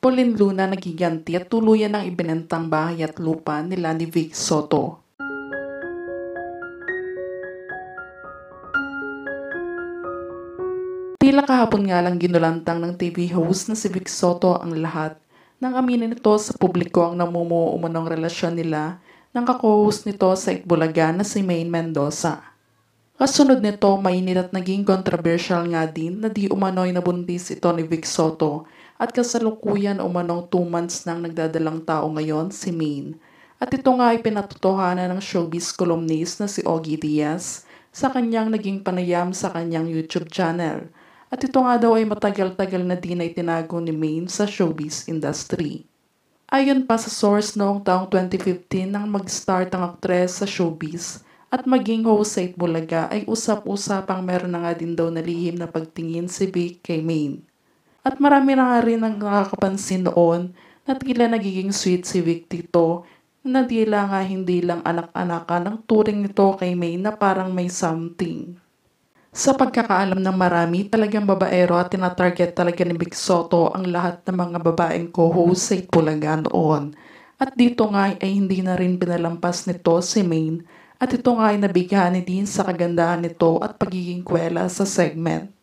Pauline Luna nagiganti at tuluyan ng ibinentang bahay at lupa nila ni Vic Soto. Tila kahapon nga lang ginulantang ng TV host na si Vic Soto ang lahat nang aminin nito sa publiko ang namumuo umanong relasyon nila ng kako-host nito sa Itbulaga na si Maine Mendoza. Kasunod nito, mainit at naging controversial nga din na di umano'y nabuntis ito ni Vic Soto at kasalukuyan umanong 2 months nang nagdadalang tao ngayon si Maine. At ito nga ay pinatotohanan ng showbiz columnist na si Ogie Diaz sa kanyang naging panayam sa kanyang YouTube channel. At ito nga daw ay matagal-tagal na din ay tinago ni Maine sa showbiz industry. Ayon pa sa source noong taong 2015 nang mag-start ang aktres sa showbiz at maging host sa Itbulaga ay usap-usapang meron na nga din daw na lihim na pagtingin si Vic kay Maine. At marami na nga rin ang nakakapansin noon na tila nagiging sweet si Vic dito na tila nga hindi lang anak-anakan ang turing nito kay Maine na parang may something. Sa pagkakaalam ng marami, talagang babaero at tinatarget talaga ni Vic Soto ang lahat ng mga babaeng co-host sa Itbulaga noon. At dito nga ay hindi na rin pinalampas nito si Maine at ito nga ay nabigyan din sa kagandahan nito at pagiging kwela sa segment.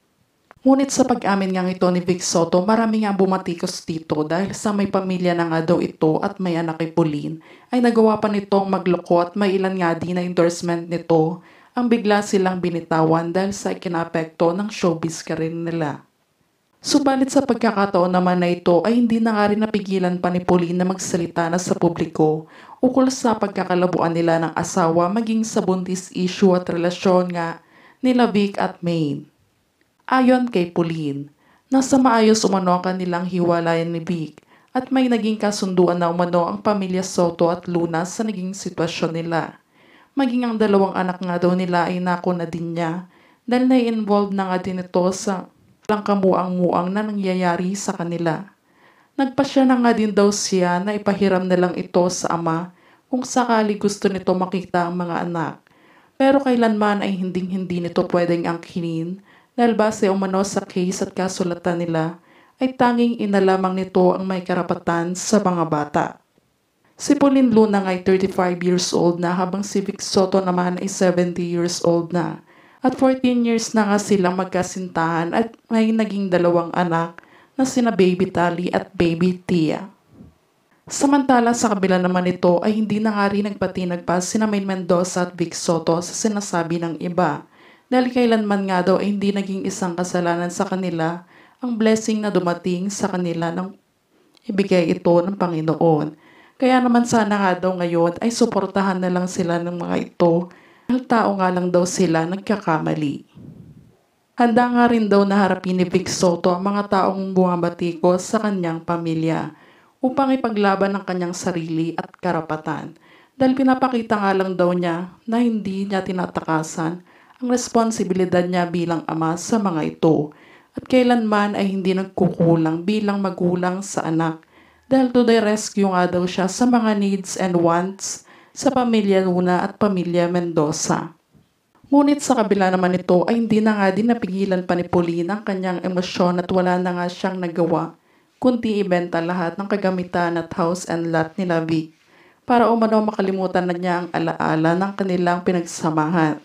Ngunit sa pag-amin nga ito ni Vic Soto, marami nga bumatikos dito dahil sa may pamilya na nga daw ito at may anak kay Pauline ay nagawa pa nitong magloko at may ilan nga din na endorsement nito ang bigla silang binitawan dahil sa ikinapekto ng showbiz career nila. Subalit sa pagkakataon naman na ito ay hindi na nga rin napigilan pa ni Pauline na magsalita na sa publiko ukol sa pagkakalabuan nila ng asawa maging sa buntis issue at relasyon nga nila Vic at Maine. Ayon kay Pauline, nasa maayos umano ang kanilang hiwalayan ni Vic at may naging kasunduan na umano ang pamilya Soto at Luna sa naging sitwasyon nila. Maging ang 2 anak nga daw nila ay nako na din niya dahil na-involved na nga din ito sa lang kamuang-muang na nangyayari sa kanila. Nagpasya na nga din daw siya na ipahiram na lang ito sa ama kung sakali gusto nito makita ang mga anak. Pero kailanman ay hindi nito pwedeng angkinin dahil base umano sa case at kasulatan nila ay tanging ina lamang nito ang may karapatan sa mga bata. Si Pauline Luna ay 35 years old na habang si Vic Soto naman ay 70 years old na. At 14 years na nga silang magkasintahan at may naging 2 anak na sina Baby Tali at Baby Tia. Samantala sa kabila naman nito ay hindi na nga rin nagpatinag pa sina Maine Mendoza at Vic Soto sa sinasabi ng iba. Dahil kailanman nga daw ay hindi naging isang kasalanan sa kanila ang blessing na dumating sa kanila nang ibigay ito ng Panginoon. Kaya naman sana nga daw ngayon ay suportahan na lang sila ng mga ito dahil tao nga lang daw sila nagkakamali. Handa nga rin daw na harapin ni Vic Soto ang mga taong bumabatikos sa kanyang pamilya upang ipaglaban ang kanyang sarili at karapatan dahil pinapakita nga lang daw niya na hindi niya tinatakasan ang responsibilidad niya bilang ama sa mga ito at kailanman ay hindi nagkukulang bilang magulang sa anak. Dahil to the rescue nga daw siya sa mga needs and wants sa pamilya Luna at pamilya Mendoza. Ngunit sa kabila naman ito ay hindi na nga din napigilan pa ni Pauline ang kanyang emosyon at wala na nga siyang nagawa kundi ibenta lahat ng kagamitan at house and lot nila Vic para umano makalimutan na niya ang alaala ng kanilang pinagsamahan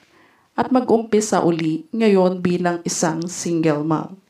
at mag-umpisa uli ngayon bilang isang single mom.